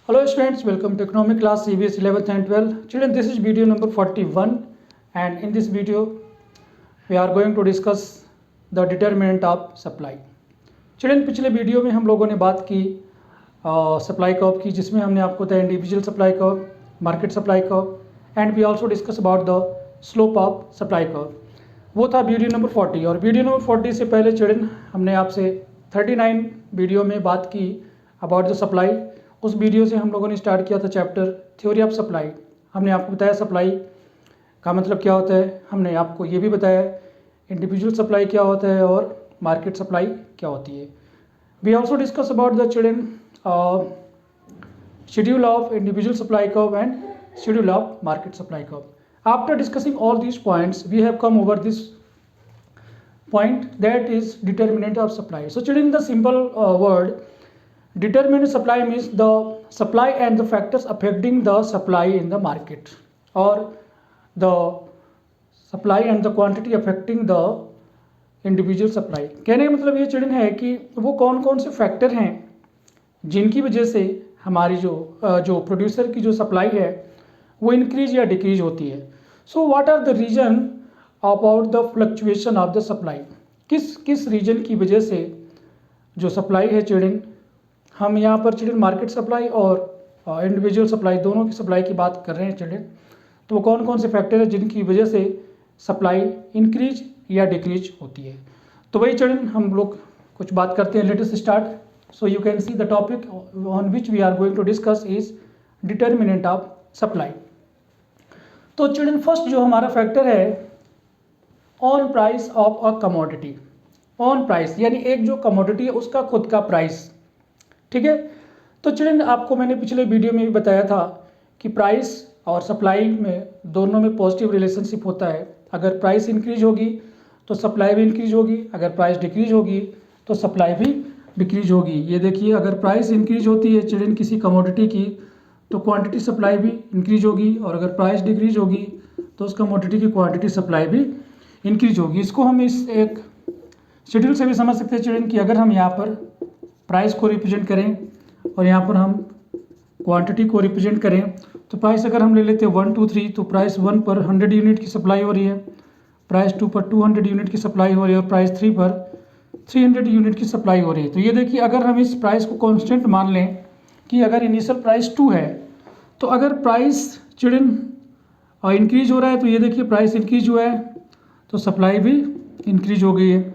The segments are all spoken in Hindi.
Hello students, welcome to economic class CBS 11th and 12th. Children, this is video number 41 and in this video we are going to discuss the determinant of supply. Children, पिछले वीडियो में हम लोगों ने बात की सप्लाई कर्व की, जिसमें हमने आपको बताया individual supply curve, market supply curve and we also discuss about the slope of supply curve. वो था वीडियो नंबर 40 और वीडियो नंबर 40 से पहले चिल्ड्रन हमने आपसे 39 वीडियो में बात की अबाउट द सप्लाई. उस वीडियो से हम लोगों ने स्टार्ट किया था चैप्टर थ्योरी ऑफ सप्लाई. हमने आपको बताया सप्लाई का मतलब क्या होता है, हमने आपको ये भी बताया इंडिविजुअल सप्लाई क्या होता है और मार्केट सप्लाई क्या होती है. We also discuss about the children schedule of individual supply curve and schedule of market supply curve. After discussing all these points, we have come over this point that is determinant of supply. So children, the simple word determinant supply means the supply and the factors affecting the supply in the market, or the supply and the quantity affecting the individual supply. कहने का मतलब ये चिल्ड्रन है कि वो कौन कौन से फैक्टर हैं जिनकी वजह से हमारी जो प्रोड्यूसर की जो सप्लाई है वो इंक्रीज या डिक्रीज होती है. So what are the reason about the fluctuation of the supply. किस रीजन की वजह से जो सप्लाई है चिल्ड्रन, हम यहाँ पर चिल्ड्रन मार्केट सप्लाई और इंडिविजुअल सप्लाई दोनों की सप्लाई की बात कर रहे हैं चिल्ड्रन. तो वो कौन कौन से फैक्टर हैं जिनकी वजह से सप्लाई इंक्रीज या डिक्रीज होती है. तो वही चिल्ड्रन हम लोग कुछ बात करते हैं. Let us start. So you can see the topic on which we are going to discuss is determinant of supply. तो चिल्ड्रन फर्स्ट जो हमारा फैक्टर है on price of a commodity. On price यानी एक जो कमोडिटी है उसका खुद का प्राइस. ठीक है. तो चिल्ड्रन आपको मैंने पिछले वीडियो में भी बताया था कि प्राइस और सप्लाई में दोनों में पॉजिटिव रिलेशनशिप होता है. अगर प्राइस इंक्रीज होगी तो सप्लाई भी इंक्रीज होगी, अगर प्राइस डिक्रीज होगी तो सप्लाई भी डिक्रीज होगी. ये देखिए, अगर प्राइस इंक्रीज होती है चिल्ड्रन किसी कमोडिटी की तो क्वांटिटी सप्लाई भी इंक्रीज होगी, और अगर प्राइस डिक्रीज होगी तो उस कमोडिटी की क्वांटिटी सप्लाई भी इंक्रीज होगी. इसको हम इस एक शेड्यूल से भी समझ सकते हैं चिल्ड्रन कि अगर हम यहाँ पर प्राइस को रिप्रेजेंट करें और यहाँ पर हम क्वांटिटी को रिप्रेजेंट करें, तो प्राइस अगर हम ले लेते हैं 1 2 3 तो प्राइस 1 पर 100 यूनिट की सप्लाई हो रही है, प्राइस 2 पर 200 यूनिट की सप्लाई हो रही है और प्राइस 3 पर 300 यूनिट की सप्लाई हो रही है. तो ये देखिए, अगर हम इस प्राइस को कांस्टेंट मान लें कि अगर इनिशियल प्राइस 2 है तो अगर प्राइस चिल्ड्रन इंक्रीज हो रहा है तो ये देखिए प्राइस इंक्रीज हुआ है तो सप्लाई भी इंक्रीज हो गई है.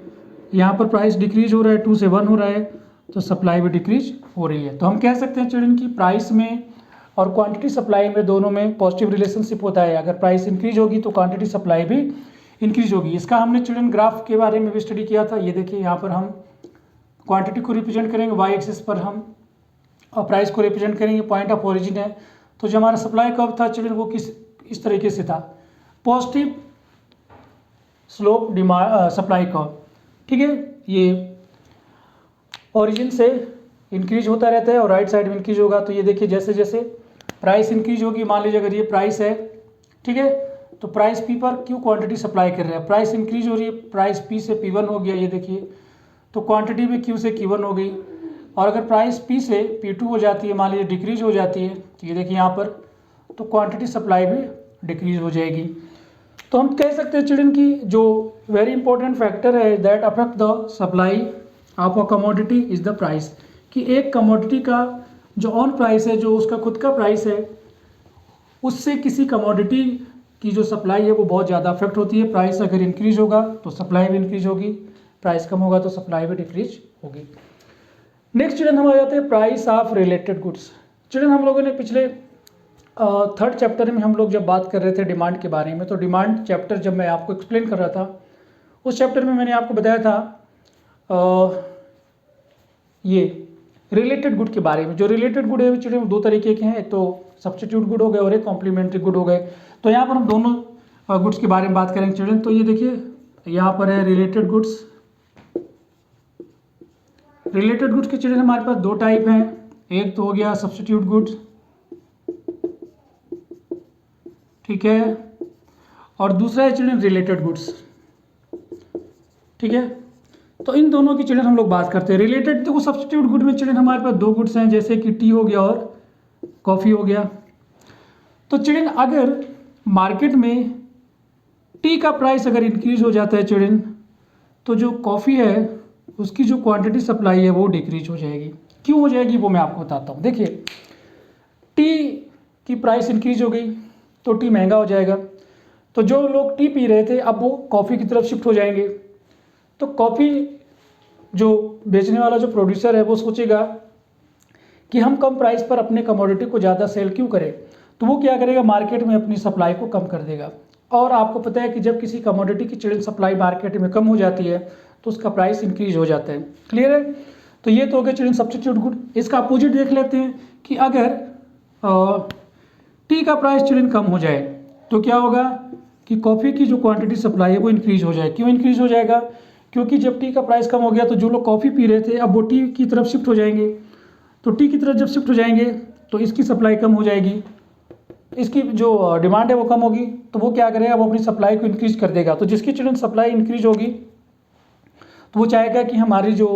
यहाँ पर प्राइस डिक्रीज हो रहा है, 2 से 1 हो रहा है तो सप्लाई भी डिक्रीज हो रही है. तो हम कह सकते हैं चिल्ड्रन की प्राइस में और क्वांटिटी सप्लाई में दोनों में पॉजिटिव रिलेशनशिप होता है. अगर प्राइस इंक्रीज होगी तो क्वांटिटी सप्लाई भी इंक्रीज होगी. इसका हमने चिल्ड्रन ग्राफ के बारे में भी स्टडी किया था. ये देखिए, यहाँ पर हम क्वांटिटी को रिप्रेजेंट करेंगे, वाई एक्सिस पर हम और प्राइस को रिप्रेजेंट करेंगे, पॉइंट ऑफ ओरिजिन है. तो जो हमारा सप्लाई कर्व था चिल्ड्रन वो इस तरीके से था, पॉजिटिव स्लोप सप्लाई कर्व. ठीक है. ये ओरिजिन से इंक्रीज होता रहता है और राइट साइड में इंक्रीज होगा. तो ये देखिए, जैसे जैसे प्राइस इंक्रीज होगी, मान लीजिए अगर ये प्राइस है, ठीक है, तो प्राइस पी पर क्यों क्वांटिटी सप्लाई कर रहा है, प्राइस इंक्रीज हो रही है, प्राइस पी से P1 हो गया. ये देखिए, तो क्वांटिटी भी क्यू से Q1 हो गई. और अगर प्राइस पी से P2 हो जाती है, मान लीजिए डिक्रीज हो जाती है, तो ये देखिए यहाँ पर, तो क्वांटिटी सप्लाई भी डिक्रीज हो जाएगी. तो हम कह सकते हैं चिल्ड्रन की जो वेरी इंपॉर्टेंट फैक्टर है that affect the supply of a commodity is the price. कि एक कमोडिटी का जो ऑन प्राइस है, जो उसका खुद का प्राइस है, उससे किसी कमोडिटी की जो सप्लाई है वो बहुत ज़्यादा अफेक्ट होती है. प्राइस अगर इंक्रीज होगा तो सप्लाई भी इंक्रीज होगी, प्राइस कम होगा तो सप्लाई भी डिक्रीज होगी. नेक्स्ट चिल्ड्रन हम आ जाते हैं price of related goods. Children हम लोगों ने पिछले थर्ड चैप्टर में हम लोग जब बात कर रहे थे डिमांड के बारे में, तो डिमांड चैप्टर जब मैं आपको एक्सप्लेन कर रहा था उस चैप्टर में मैंने आपको बताया था ये रिलेटेड गुड के बारे में. जो रिलेटेड गुड है चिल्ड्रन दो तरीके के हैं, एक तो सब्स्टिट्यूट गुड हो गए और एक कॉम्प्लीमेंट्री गुड हो गए. तो यहाँ पर हम दोनों गुड्स के बारे में बात करेंगे चिल्ड्रन. तो ये देखिए, यहाँ पर है रिलेटेड गुड्स. रिलेटेड गुड्स के चिल्ड्रन हमारे पास दो टाइप हैं. एक तो हो गया सब्स्टिट्यूट गुड्स, ठीक है, और दूसरा है चिल्ड्रन रिलेटेड गुड्स. ठीक है. तो इन दोनों की चिल्ड्रन हम लोग बात करते हैं. रिलेटेड देखो, सब्स्टिट्यूट गुड में चिल्ड्रन हमारे पास दो गुड्स हैं, जैसे कि टी हो गया और कॉफ़ी हो गया। तो चिल्ड्रन अगर मार्केट में टी का प्राइस अगर इंक्रीज हो जाता है चिल्ड्रन, तो जो कॉफ़ी है उसकी जो क्वांटिटी सप्लाई है वो डिक्रीज हो जाएगी। क्यों हो जाएगी वो मैं आपको बताता हूँ। देखिए, टी की प्राइस इंक्रीज हो गई तो टी महंगा हो जाएगा, तो जो लोग टी पी रहे थे अब वो कॉफ़ी की तरफ शिफ्ट हो जाएंगे। तो कॉफ़ी जो बेचने वाला जो प्रोड्यूसर है वो सोचेगा कि हम कम प्राइस पर अपने कमोडिटी को ज़्यादा सेल क्यों करें, तो वो क्या करेगा, मार्केट में अपनी सप्लाई को कम कर देगा। और आपको पता है कि जब किसी कमोडिटी की चिल्ड्रन सप्लाई मार्केट में कम हो जाती है तो उसका प्राइस इंक्रीज हो जाता है। क्लियर है। तो ये तो हो गया चिल्ड्रन सब्स्टिट्यूट गुड। इसका अपोजिट देख लेते हैं कि अगर टी का प्राइस चिल्ड्रन कम हो जाए तो क्या होगा कि कॉफ़ी की जो क्वांटिटी सप्लाई है वो इंक्रीज हो जाए। क्यों इंक्रीज हो जाएगा, क्योंकि जब टी का प्राइस कम हो गया तो जो लोग कॉफ़ी पी रहे थे अब वो टी की तरफ शिफ्ट हो जाएंगे। तो टी की तरफ जब शिफ्ट हो जाएंगे तो इसकी सप्लाई कम हो जाएगी, इसकी जो डिमांड है वो कम होगी, तो वो क्या करेगा, वो अपनी सप्लाई को इंक्रीज कर देगा। तो जिसकी चिल्ड्रन सप्लाई इंक्रीज होगी तो वो चाहेगा कि हमारी जो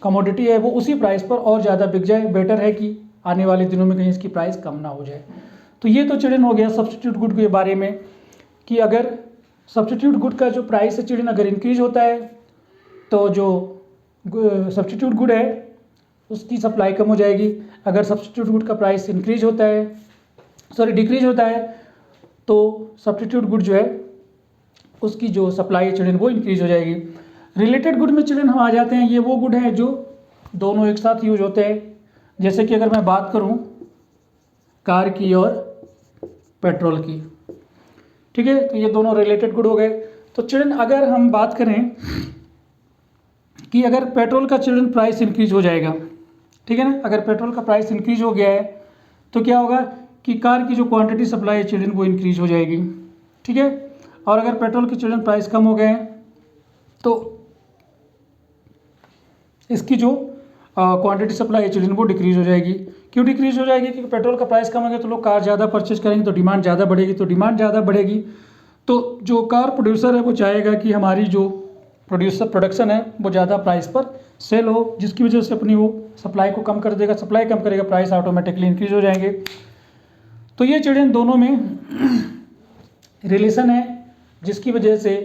कमोडिटी है वो उसी प्राइस पर और ज़्यादा बिक जाए। बेटर है कि आने वाले दिनों में कहीं इसकी प्राइस कम ना हो जाए। तो ये तो चिल्ड्रन हो गया सब्स्टिट्यूट गुड के बारे में कि अगर सब्स्टिट्यूट गुड का जो प्राइस है चिल्ड्रन अगर इंक्रीज होता है तो जो सब्स्टिट्यूट गुड है उसकी सप्लाई कम हो जाएगी। अगर सब्स्टिट्यूट गुड का प्राइस इंक्रीज होता है, सॉरी डिक्रीज होता है, तो सब्स्टिट्यूट गुड जो है उसकी जो सप्लाई है चिल्ड्रन वो इंक्रीज हो जाएगी। रिलेटेड गुड में चिल्ड्रन हम आ जाते हैं, ये वो गुड है जो दोनों एक साथ यूज होते हैं। जैसे कि अगर मैं बात करूं कार की और पेट्रोल की, ठीक है, तो ये दोनों रिलेटेड गुड हो गए। तो चिल्ड्रन अगर हम बात करें कि अगर पेट्रोल का चिल्ड्रन प्राइस इंक्रीज हो जाएगा, ठीक है ना, अगर पेट्रोल का प्राइस इंक्रीज हो गया है तो क्या होगा कि कार की जो क्वांटिटी सप्लाई है चिल्ड्रन वो इंक्रीज हो जाएगी, ठीक है। और अगर पेट्रोल के चिल्ड्रन प्राइस कम हो गए हैं तो इसकी जो क्वांटिटी सप्लाई है चिल्ड्रन वो डिक्रीज हो जाएगी। क्यों डिक्रीज हो जाएगी, क्योंकि पेट्रोल का प्राइस कम हो गया तो लोग कार ज़्यादा परचेज करेंगे तो डिमांड ज़्यादा बढ़ेगी, तो डिमांड ज़्यादा बढ़ेगी तो जो कार प्रोड्यूसर है वो चाहेगा कि हमारी जो प्रोडक्शन है वो ज़्यादा प्राइस पर सेल हो, जिसकी वजह से अपनी वो सप्लाई को कम कर देगा। सप्लाई कम करेगा, प्राइस ऑटोमेटिकली इंक्रीज हो जाएंगे। तो ये चिल्ड्रन दोनों में रिलेशन है जिसकी वजह से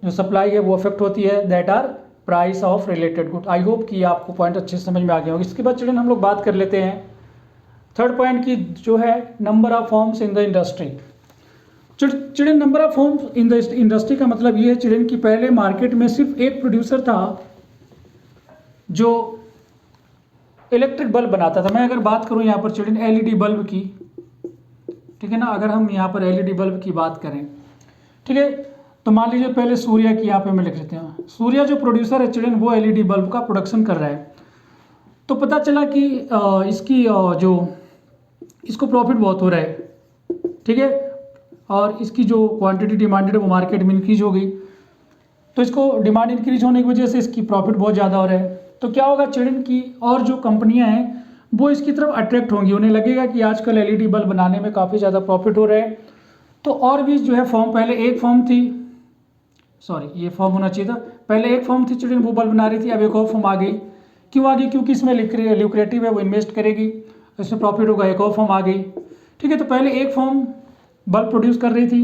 जो सप्लाई है वो अफेक्ट होती है, that are price of related good. I hope कि आपको पॉइंट अच्छे से समझ में आ गया होगा। इसके बाद चिल्ड्रन हम लोग बात कर लेते हैं थर्ड पॉइंट की, जो है number of forms in the industry. Children number of forms in the industry का मतलब ये है चिल्ड्रन कि पहले मार्केट में सिर्फ एक प्रोड्यूसर था जो इलेक्ट्रिक बल्ब बनाता था। मैं अगर बात करूं यहाँ पर चिल्ड्रन एलईडी बल्ब की, ठीक है ना, अगर हम यहाँ पर एलईडी बल्ब की बात करें, ठीक है, तो मान लीजिए पहले सूर्या की यहाँ पे मैं लिख लेते हैं। सूर्या जो प्रोड्यूसर है चिल्ड्रन वो एलईडी बल्ब का प्रोडक्शन कर रहा है। तो पता चला कि इसकी जो इसको प्रॉफिट बहुत हो रहा है, ठीक है, और इसकी जो क्वांटिटी डिमांडेड है वो मार्केट में इंक्रीज हो गई। तो इसको डिमांड इंक्रीज होने की वजह से इसकी प्रॉफिट बहुत ज़्यादा हो रहा है। तो क्या होगा चिल्ड्रन की और जो कंपनियां हैं वो इसकी तरफ अट्रैक्ट होंगी, उन्हें लगेगा कि आजकल एलईडी बल्ब बनाने में काफ़ी ज़्यादा प्रॉफिट हो रहा है। तो और भी जो है फॉर्म, पहले एक फॉर्म थी, सॉरी ये फॉर्म होना चाहिए था, पहले एक फॉर्म थी चिल्ड्रन वो बल्ब बना रही थी, अब एक और फॉर्म आ गई। क्यों आ गई, क्योंकि इसमें ल्यूक्रेटिव है, वो इन्वेस्ट करेगी, इसमें प्रॉफिट होगा, एक और फॉर्म आ गई, ठीक है। तो पहले एक फॉर्म बल्ब प्रोड्यूस कर रही थी,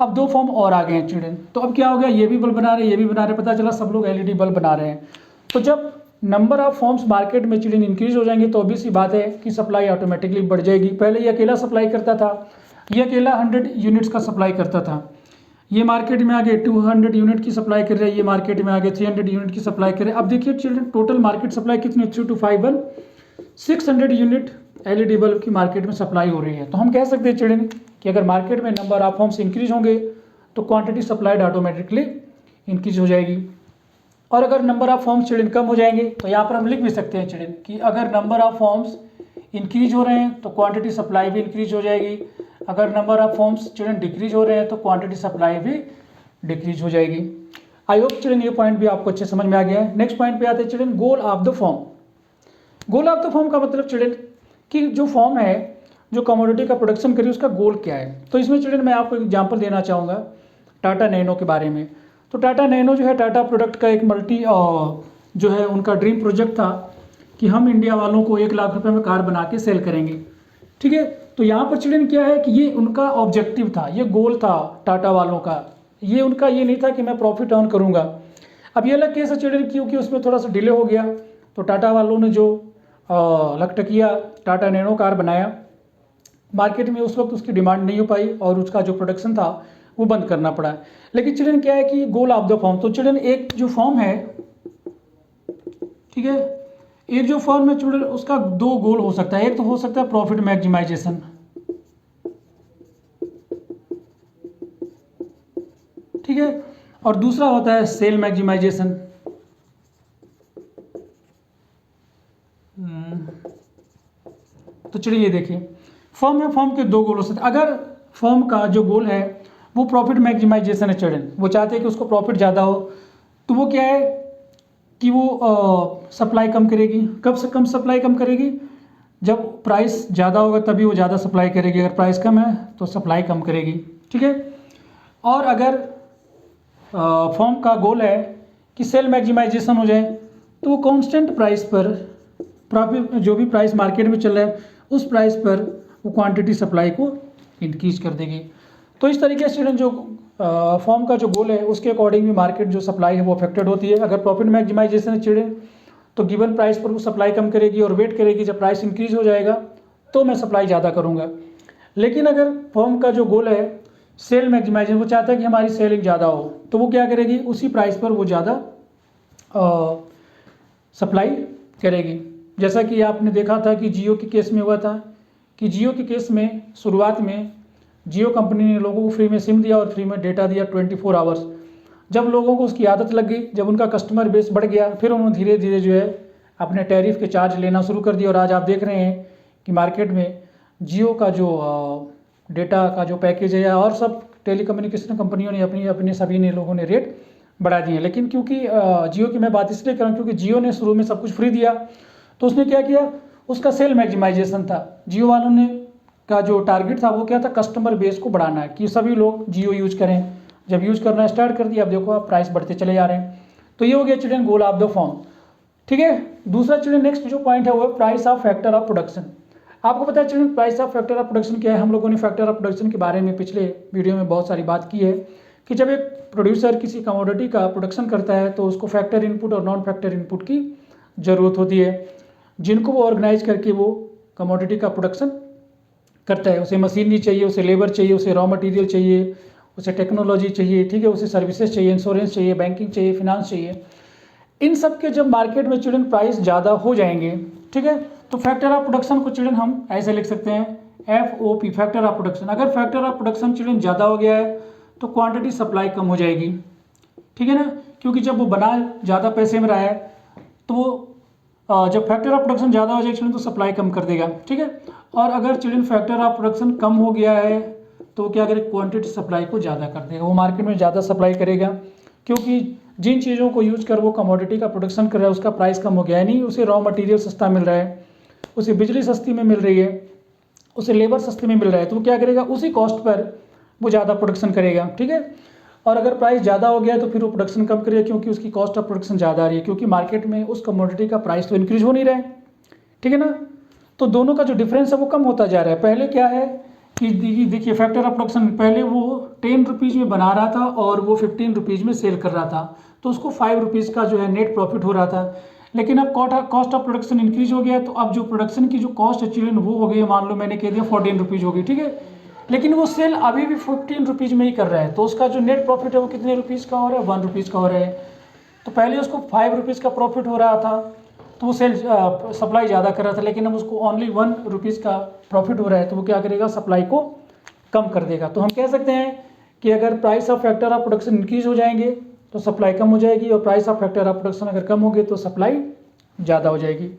अब दो फॉर्म और आ गए हैं चिल्ड्रन। तो अब क्या हो गया, ये भी बल्ब बना रहे हैं, ये भी बना रहे हैं, पता चला सब लोग एलईडी बल्ब बना रहे हैं। तो जब नंबर ऑफ फॉर्म्स मार्केट में चिल्ड्रन इंक्रीज हो जाएंगे तो ऑब्वियस सी बात है कि सप्लाई ऑटोमेटिकली बढ़ जाएगी। पहले ये अकेला सप्लाई करता था, ये अकेला 100 यूनिट्स का सप्लाई करता था, ये मार्केट में आगे 200 यूनिट की सप्लाई कर रहा है, ये मार्केट में आगे 300 यूनिट की सप्लाई कर रहे हैं। अब देखिए चिल्ड्रन टोटल मार्केट सप्लाई कितनी, 3 600 यूनिट एलईडी बल्ब की मार्केट में सप्लाई हो रही है। तो हम कह सकते हैं चिल्ड्रन कि अगर मार्केट में नंबर ऑफ फॉर्म्स इंक्रीज होंगे तो क्वांटिटी सप्लाइड ऑटोमेटिकली इंक्रीज हो जाएगी। और अगर नंबर ऑफ फॉर्म्स चिल्ड्रन कम हो जाएंगे तो यहाँ पर हम लिख भी सकते हैं चिल्ड्रन कि अगर नंबर ऑफ फॉर्म्स इंक्रीज हो रहे हैं तो क्वांटिटी सप्लाई भी इंक्रीज हो जाएगी, अगर number of forms children decrease हो रहे हैं तो क्वांटिटी सप्लाई भी डिक्रीज हो जाएगी। आई होप चिल्ड्रन ये पॉइंट भी आपको अच्छे समझ में आ गया है। नेक्स्ट पॉइंट पे आते हैं children, goal of the form. Goal of the form का मतलब चिल्ड्रन कि जो फॉर्म है जो कमोडिटी का प्रोडक्शन करी उसका गोल क्या है। तो इसमें चिल्ड्रन मैं आपको एग्जांपल देना चाहूँगा टाटा नैनो के बारे में। तो टाटा नैनो जो है टाटा प्रोडक्ट का एक मल्टी जो है उनका ड्रीम प्रोजेक्ट था कि हम इंडिया वालों को 1 लाख रुपए में कार बना के सेल करेंगे, ठीक है। तो यहाँ पर चिल्ड्रन क्या है कि ये उनका ऑब्जेक्टिव था, ये गोल था टाटा वालों का, ये उनका ये नहीं था कि मैं प्रॉफिट अर्न करूँगा। अब ये अलग केस है चिल्ड्रन क्योंकि उसमें थोड़ा सा डिले हो गया, तो टाटा वालों ने जो लखटकिया टाटा नैनो कार बनाया, मार्केट में उस वक्त उसकी डिमांड नहीं हो पाई और उसका जो प्रोडक्शन था वो बंद करना पड़ा। लेकिन चिल्ड्रन क्या है कि गोल ऑफ द फॉर्म, तो चिल्ड्रन एक जो फॉर्म है, ठीक है, एक जो फॉर्म है चिल्ड्रन उसका दो गोल हो सकता है। एक तो हो सकता है प्रॉफिट मैक्सिमाइजेशन, ठीक है, और दूसरा होता है सेल मैक्सिमाइजेशन। तो चलिए ये देखिए, फर्म है, फर्म के दो गोल हो सकते हैं। अगर फर्म का जो गोल है वो प्रॉफिट मैक्सिमाइजेशन है चिल्ड्रन, वो चाहते हैं कि उसको प्रॉफिट ज़्यादा हो, तो वो क्या है कि वो सप्लाई कम करेगी। कब से कम सप्लाई कम करेगी? जब प्राइस ज़्यादा होगा तभी वो ज़्यादा सप्लाई करेगी, अगर प्राइस कम है तो सप्लाई कम करेगी, ठीक है। और अगर फर्म का गोल है कि सेल मैक्सिमाइजेशन हो जाए, तो वो कांस्टेंट प्राइस पर प्रॉफिट, जो भी प्राइस मार्केट में चल रहा है उस प्राइस पर वो क्वांटिटी सप्लाई को इंक्रीज कर देगी। तो इस तरीके से जो फर्म का जो गोल है उसके अकॉर्डिंग भी मार्केट जो सप्लाई है वो अफेक्टेड होती है। अगर प्रॉफिट मैक्सिमाइजेशन है चिल्ड्रन, तो गिवन प्राइस पर वो सप्लाई कम करेगी और वेट करेगी जब प्राइस इंक्रीज हो जाएगा तो मैं सप्लाई ज़्यादा करूँगा। लेकिन अगर फर्म का जो गोल है सेल मैक्सिमाइजेशन, वो चाहता है कि हमारी सेलिंग ज़्यादा हो, तो वो क्या करेगी, उसी प्राइस पर वो ज़्यादा सप्लाई करेगी। जैसा कि आपने देखा था कि जियो के केस में हुआ था कि जियो के केस में शुरुआत में जियो कंपनी ने लोगों को फ्री में सिम दिया और फ्री में डेटा दिया 24 आवर्स। जब लोगों को उसकी आदत लग गई, जब उनका कस्टमर बेस बढ़ गया, फिर उन्होंने धीरे धीरे जो है अपने टैरिफ के चार्ज लेना शुरू कर दिया। और आज आप देख रहे हैं कि मार्केट में जियो का जो डेटा का जो पैकेज है और सब टेलीकम्युनिकेशन कंपनियों ने अपने सभी ने लोगों ने रेट बढ़ा दिए। लेकिन क्योंकि जियो की मैं बात इसलिए कर रहा हूँ क्योंकि जियो ने शुरू में सब कुछ फ्री दिया, तो उसने क्या किया, उसका सेल मैक्सिमाइजेशन था। जियो वालों ने का जो टारगेट था वो क्या था, कस्टमर बेस को बढ़ाना है कि सभी लोग जियो यूज करें। जब यूज करना स्टार्ट कर दिया, अब देखो आप प्राइस बढ़ते चले जा रहे हैं। तो ये हो गया children goal of the form, ठीक है। दूसरा चिल्ड्रन नेक्स्ट जो पॉइंट है वो है price of factor of production. आपको पता है children price of factor of production क्या है? हम लोगों ने फैक्टर ऑफ प्रोडक्शन के बारे में पिछले वीडियो में बहुत सारी बात की है कि जब एक प्रोड्यूसर किसी कमोडिटी का प्रोडक्शन करता है तो उसको फैक्टर इनपुट और नॉन फैक्टर इनपुट की ज़रूरत होती है, जिनको वो ऑर्गेनाइज करके वो कमोडिटी का प्रोडक्शन करता है। उसे मशीनरी चाहिए, उसे लेबर चाहिए, उसे रॉ मटेरियल चाहिए, उसे टेक्नोलॉजी चाहिए, ठीक है, उसे सर्विसेज चाहिए, इंश्योरेंस चाहिए, बैंकिंग चाहिए, फिनांस चाहिए। इन सब के जब मार्केट में चिल्ड्रन प्राइस ज़्यादा हो जाएंगे, ठीक है, तो फैक्टर ऑफ प्रोडक्शन को चिल्ड्रन हम ऐसे लिख सकते हैं FOP, फैक्टर ऑफ प्रोडक्शन। अगर फैक्टर ऑफ प्रोडक्शन चिल्ड्रन ज़्यादा हो गया है तो क्वांटिटी सप्लाई कम हो जाएगी, ठीक है ना, क्योंकि जब वो बना ज़्यादा पैसे में रहा है तो जब फैक्टर ऑफ प्रोडक्शन ज़्यादा हो जाएगा चिल्ड्रन तो सप्लाई कम कर देगा, ठीक है। और अगर चिल्ड्रन फैक्टर ऑफ प्रोडक्शन कम हो गया है तो वो क्या करेगा, क्वांटिटी सप्लाई को ज़्यादा कर देगा, वो मार्केट में ज़्यादा सप्लाई करेगा, क्योंकि जिन चीज़ों को यूज कर वो कमोडिटी का प्रोडक्शन कर रहा है उसका प्राइस कम हो गया है। नहीं, उसे रॉ मटेरियल सस्ता मिल रहा है, उसे बिजली सस्ती में मिल रही है, उसे लेबर सस्ते में मिल रहा है, तो वो क्या करेगा, उसी कॉस्ट पर वो ज़्यादा प्रोडक्शन करेगा, ठीक है। और अगर प्राइस ज़्यादा हो गया तो फिर वो प्रोडक्शन कम करेगा क्योंकि उसकी कॉस्ट ऑफ प्रोडक्शन ज़्यादा आ रही है, क्योंकि मार्केट में उस कमोडिटी का प्राइस तो इंक्रीज हो नहीं रहा है, ठीक है ना। तो दोनों का जो डिफरेंस है वो कम होता जा रहा है। पहले क्या है कि देखिए फैक्टर ऑफ प्रोडक्शन पहले वो 10 रुपीज़ में बना रहा था और वो 15 रुपीज़ में सेल कर रहा था, तो उसको 5 रुपीज़ का जो है नेट प्रॉफिट हो रहा था। लेकिन अब कॉस्ट ऑफ प्रोडक्शन इंक्रीज हो गया, तो अब जो प्रोडक्शन की जो कॉस्ट है चिल्ड्रन वो हो गई, मान लो मैंने कह दिया 14 रुपीज़ हो गई, ठीक है, लेकिन वो सेल अभी भी 15 रुपीज़ में ही कर रहा है, तो उसका जो नेट प्रॉफिट है वो कितने रुपीज़ का हो रहा है, 1 रुपीज़ का हो रहा है। तो पहले उसको 5 रुपीज़ का प्रॉफिट हो रहा था तो वो सेल सप्लाई ज़्यादा कर रहा था, लेकिन अब उसको ओनली 1 रुपीज़ का प्रॉफिट हो रहा है, तो वो क्या करेगा, सप्लाई को कम कर देगा। तो हम कह सकते हैं कि अगर price of factor of production increase हो जाएंगे तो सप्लाई कम हो जाएगी, और price of factor of production अगर कम होगी तो सप्लाई ज़्यादा हो जाएगी।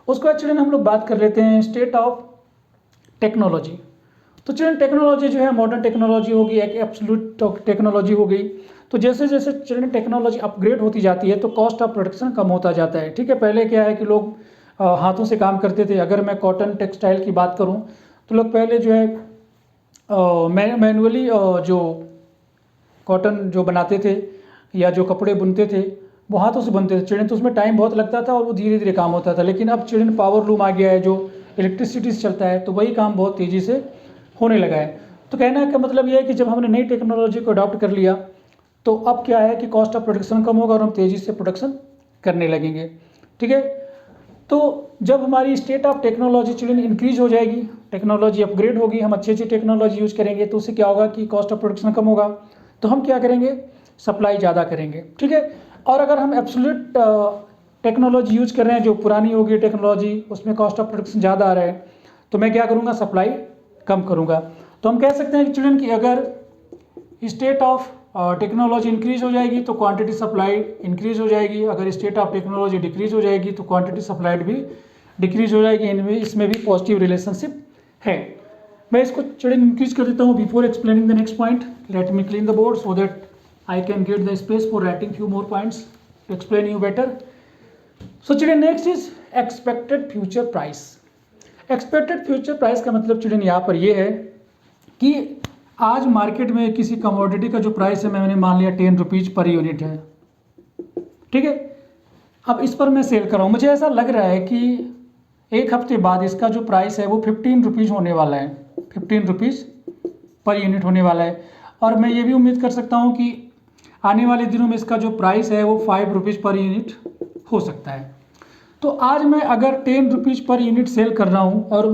उसके बाद चिल्ड्रन हम लोग बात कर लेते हैं स्टेट ऑफ टेक्नोलॉजी। तो चिल्ड्रन टेक्नोलॉजी जो है मॉडर्न टेक्नोलॉजी होगी, एक एब्सोल्यूट टेक्नोलॉजी हो गई। तो जैसे जैसे चिल्ड्रन टेक्नोलॉजी अपग्रेड होती जाती है तो कॉस्ट ऑफ प्रोडक्शन कम होता जाता है, ठीक है। पहले क्या है कि लोग हाथों से काम करते थे। अगर मैं कॉटन टेक्सटाइल की बात करूं तो लोग पहले जो है मैनुअली जो कॉटन जो बनाते थे या जो कपड़े बुनते थे वो हाथों से बनते थे चिल्ड्रन, तो उसमें टाइम बहुत लगता था और वो धीरे धीरे काम होता था। लेकिन अब चिल्ड्रन पावर लूम आ गया है जो इलेक्ट्रिसिटी से चलता है, तो वही काम बहुत तेज़ी से होने लगा है। तो कहने का मतलब ये है कि जब हमने नई टेक्नोलॉजी को अडॉप्ट कर लिया तो अब क्या है कि कॉस्ट ऑफ प्रोडक्शन कम होगा और हम तेज़ी से प्रोडक्शन करने लगेंगे। ठीक है, तो जब हमारी state of technology children increase हो जाएगी, टेक्नोलॉजी अपग्रेड होगी, हम अच्छी अच्छी टेक्नोलॉजी यूज करेंगे, तो उससे क्या होगा कि कॉस्ट ऑफ प्रोडक्शन कम होगा, तो हम क्या करेंगे, सप्लाई ज़्यादा करेंगे। ठीक है, और अगर हम एब्सोल्यूट टेक्नोलॉजी यूज कर रहे हैं जो पुरानी होगी टेक्नोलॉजी, उसमें कॉस्ट ऑफ प्रोडक्शन ज़्यादा आ रहा है, तो मैं क्या करूँगा, सप्लाई कम करूँगा। तो हम कह सकते हैं कि चिल्ड्रन की अगर स्टेट ऑफ टेक्नोलॉजी इंक्रीज हो जाएगी तो क्वांटिटी सप्लाइड इंक्रीज हो जाएगी, अगर स्टेट ऑफ टेक्नोलॉजी डिक्रीज हो जाएगी तो क्वांटिटी सप्लाइड भी डिक्रीज हो जाएगी। इनमें इसमें भी पॉजिटिव रिलेशनशिप है। मैं इसको चिल्ड्रन इंक्रीज कर देता हूँ। Before explaining the next point, let me clean the board so that I can get the space for writing few more points to explain you better. So children next is expected future price. Expected future price का मतलब चिल्ड्रन यहाँ पर ये है कि आज मार्केट में किसी कमोडिटी का जो प्राइस है, मैंने मान लिया 10 रुपीज़ पर यूनिट है। ठीक है, अब इस पर मैं सेल कर रहा हूँ, मुझे ऐसा लग रहा है कि एक हफ्ते बाद इसका जो प्राइस है वो 15 रुपीज़ होने वाला है, 15 रुपीज़ पर यूनिट होने वाला है। और मैं ये भी उम्मीद कर सकता हूँ कि आने वाले दिनों में इसका जो प्राइस है वो 5 रुपीज़ पर यूनिट हो सकता है। तो आज मैं अगर 10 रुपीज़ पर यूनिट सेल कर रहा हूँ और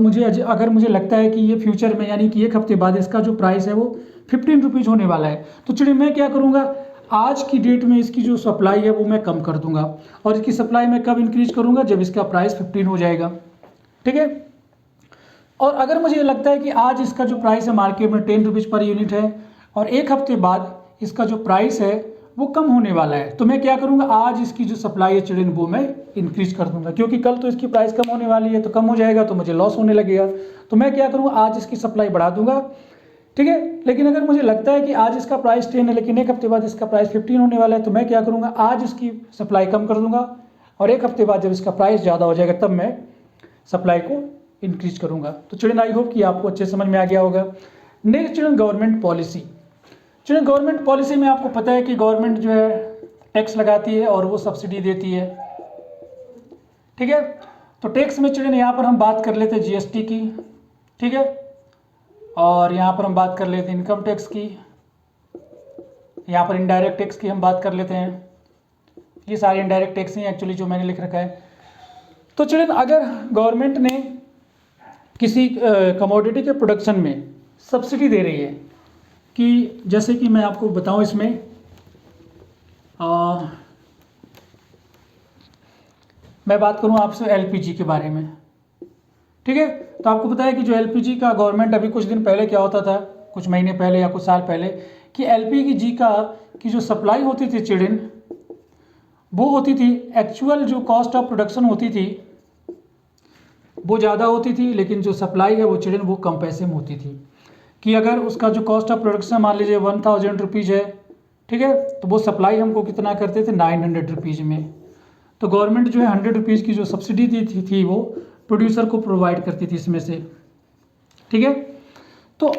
अगर मुझे लगता है कि ये फ्यूचर में यानी कि एक हफ्ते बाद इसका जो प्राइस है वो 15 रुपीज़ होने वाला है, तो चलिए मैं क्या करूँगा, आज की डेट में इसकी जो सप्लाई है वो मैं कम कर दूंगा। और इसकी सप्लाई मैं कब इंक्रीज करूँगा, जब इसका प्राइस 15 हो जाएगा। ठीक है, और अगर मुझे लगता है कि आज इसका जो प्राइस है मार्केट में 10 रुपीज़ पर यूनिट है और एक हफ्ते बाद इसका जो प्राइस है वो कम होने वाला है, तो मैं क्या करूंगा, आज इसकी जो सप्लाई है चिल्ड्रन वो मैं इंक्रीज कर दूंगा, क्योंकि कल तो इसकी प्राइस कम होने वाली है, तो कम हो जाएगा तो मुझे लॉस होने लगेगा। तो मैं क्या करूंगा, आज इसकी सप्लाई बढ़ा दूंगा। ठीक है, लेकिन अगर मुझे लगता है कि आज इसका प्राइस 10 है लेकिन एक हफ्ते बाद इसका प्राइस 15 होने वाला है, तो मैं क्या करूंगा, आज इसकी सप्लाई कम कर दूंगा और एक हफ्ते बाद जब इसका प्राइस ज़्यादा हो जाएगा तब मैं सप्लाई को इंक्रीज करूंगा। तो चिल्ड्रन आई होप कि आपको अच्छे समझ में आ गया होगा। Next children government policy. Children government policy में आपको पता है कि गवर्नमेंट जो है टैक्स लगाती है और वो सब्सिडी देती है। ठीक है, तो टैक्स में चिल्ड्रन यहाँ पर हम बात कर लेते हैं जीएसटी की। ठीक है, और यहाँ पर हम बात कर लेते हैं इनकम टैक्स की, यहाँ पर इनडायरेक्ट टैक्स की हम बात कर लेते हैं। ये सारे इनडायरेक्ट टैक्स हैं एक्चुअली जो मैंने लिख रखा है। तो चिल्ड्रन अगर गवर्नमेंट ने किसी कमोडिटी के प्रोडक्शन में सब्सिडी दे रही है, कि जैसे कि मैं आपको बताऊं इसमें मैं बात करूं आपसे एलपीजी के बारे में। ठीक है, तो आपको पता है कि जो एलपीजी का गवर्नमेंट अभी कुछ दिन पहले क्या होता था, कुछ महीने पहले या कुछ साल पहले, कि एलपीजी की जो सप्लाई होती थी चिल्ड्रन, वो होती थी एक्चुअल जो कॉस्ट ऑफ प्रोडक्शन होती थी वो ज़्यादा होती थी, लेकिन जो सप्लाई है वो चिल्ड्रन वो कम पैसे में होती थी। कि अगर उसका जो कॉस्ट ऑफ प्रोडक्शन मान लीजिए 1000 रुपीज़ है, ठीक है, तो वो सप्लाई हमको कितना करते थे 900 रुपीज़ में। तो गवर्नमेंट जो है 100 रुपीज़ की जो सब्सिडी दी थी वो प्रोड्यूसर को प्रोवाइड करती थी इसमें से। ठीक है, तो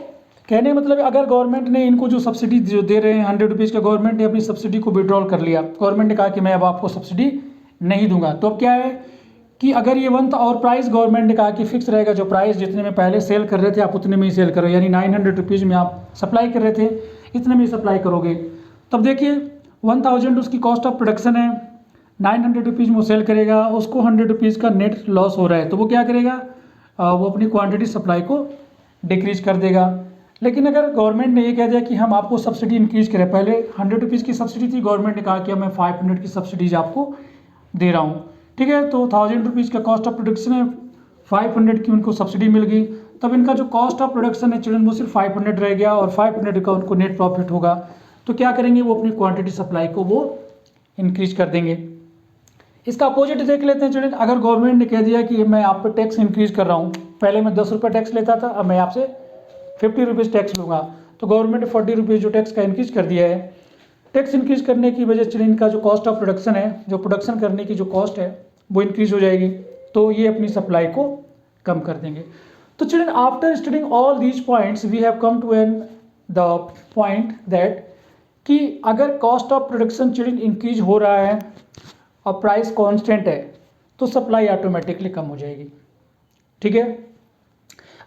कहने मतलब अगर गवर्नमेंट ने इनको जो सब्सिडी जो दे रहे हैं 100 रुपीज़ का, गवर्नमेंट ने अपनी सब्सिडी को विड्रॉल कर लिया, गवर्नमेंट ने कहा कि मैं अब आपको सब्सिडी नहीं दूंगा, तो अब क्या है कि अगर ये और प्राइस गवर्नमेंट ने कहा कि फिक्स रहेगा, जो प्राइस जितने में पहले सेल कर रहे थे आप उतने में ही सेल करो, यानी 900 रुपीज़ में आप सप्लाई कर रहे थे इतने में ही सप्लाई करोगे। तब देखिए 1000 उसकी कॉस्ट ऑफ प्रोडक्शन है, 900 रुपीज़ में वो सेल करेगा, उसको 100 रुपीज़ का नेट लॉस हो रहा है, तो वो क्या करेगा, वो अपनी क्वांटिटी सप्लाई को डिक्रीज कर देगा। लेकिन अगर गवर्नमेंट ने ये कह दिया कि हम आपको सब्सिडी इंक्रीज करें, पहले 100 रुपीज़ की सब्सिडी थी, गवर्नमेंट ने कहा कि मैं 500 की सब्सिडीज आपको दे रहा हूँ। ठीक है, तो 1000 रुपीज़ का कॉस्ट ऑफ प्रोडक्शन है, 500 की उनको सब्सिडी मिल गई, तब इनका जो कॉस्ट ऑफ प्रोडक्शन है चिल्ड्रन वो सिर्फ 500 रह गया और 500 का उनको नेट प्रॉफिट होगा। तो क्या करेंगे, वो अपनी क्वांटिटी सप्लाई को वो इंक्रीज कर देंगे। इसका अपोजिट देख लेते हैं चिल्ड्रन, अगर गवर्नमेंट ने कह दिया कि मैं आप पर टैक्स इंक्रीज कर रहा हूँ, पहले मैं 10 रुपये टैक्स लेता था, अब मैं आपसे 50 रुपीज़ टैक्स लूँगा, तो गवर्नमेंट ने 40 रुपीज़ जो टैक्स का इंक्रीज कर दिया है। टैक्स इंक्रीज करने की वजह से इनका जो कॉस्ट ऑफ प्रोडक्शन है, जो प्रोडक्शन करने की जो कॉस्ट है वो इंक्रीज हो जाएगी, तो ये अपनी सप्लाई को कम कर देंगे। तो children after studying all these points we have come to an the point that कि अगर cost of production children increase हो रहा है और प्राइस कांस्टेंट है तो सप्लाई ऑटोमेटिकली कम हो जाएगी। ठीक है।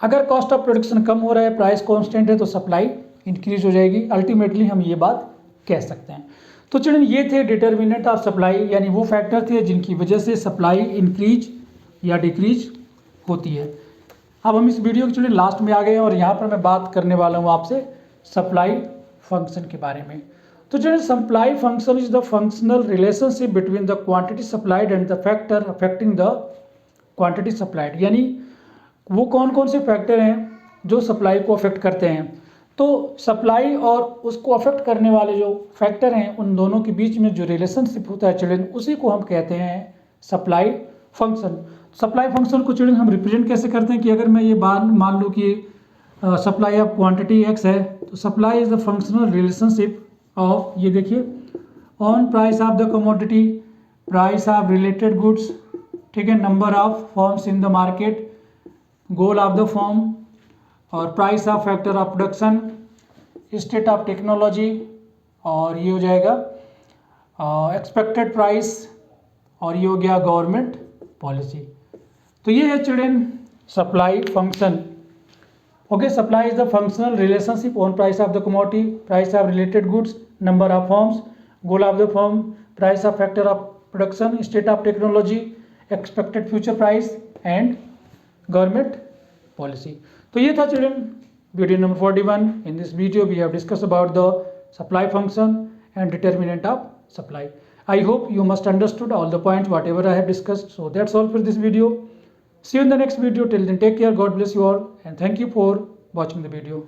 अगर कॉस्ट ऑफ प्रोडक्शन कम हो रहा है, प्राइस कांस्टेंट है, तो सप्लाई इंक्रीज हो जाएगी। अल्टीमेटली हम ये बात कह सकते हैं। तो चिल्ड्रन ये थे डिटर्मिनेंट ऑफ सप्लाई, यानी वो फैक्टर थे जिनकी वजह से सप्लाई इंक्रीज या डिक्रीज होती है। अब हम इस वीडियो के चिल्ड्रन लास्ट में आ गए हैं और यहाँ पर मैं बात करने वाला हूँ आपसे सप्लाई फंक्शन के बारे में। तो children supply function is the functional relationship between the quantity supplied and the factor affecting the quantity supplied, यानी वो कौन कौन से फैक्टर हैं जो सप्लाई को अफेक्ट करते हैं। तो सप्लाई और उसको अफेक्ट करने वाले जो फैक्टर हैं उन दोनों के बीच में जो रिलेशनशिप होता है चिल्ड्रन, उसी को हम कहते हैं सप्लाई फंक्शन। सप्लाई फंक्शन को चिल्ड्रन हम रिप्रेजेंट कैसे करते हैं कि अगर मैं ये बात मान लूँ कि सप्लाई ऑफ क्वांटिटी एक्स है, तो supply is the functional relationship of, ये देखिए, on price of the commodity, price of related goods, ठीक है, number of forms in the market, goal of the form, और price of factor of production, state of technology, और ये हो जाएगा एक्सपेक्टेड प्राइस, और ये हो गया गवर्नमेंट पॉलिसी। तो ये है children supply function. Okay, supply is the functional relationship on price of the commodity, price of related goods, number of forms, goal of the form, price of factor of production, state of technology, expected future price and government policy. तो ये था children video number 41। In this video we have discuss about the supply function and determinant of supply. I hope you must understood all the points whatever I have discussed. So that's all for this video. See you in the next video. Till then, take care. God bless you all, and thank you for watching the video.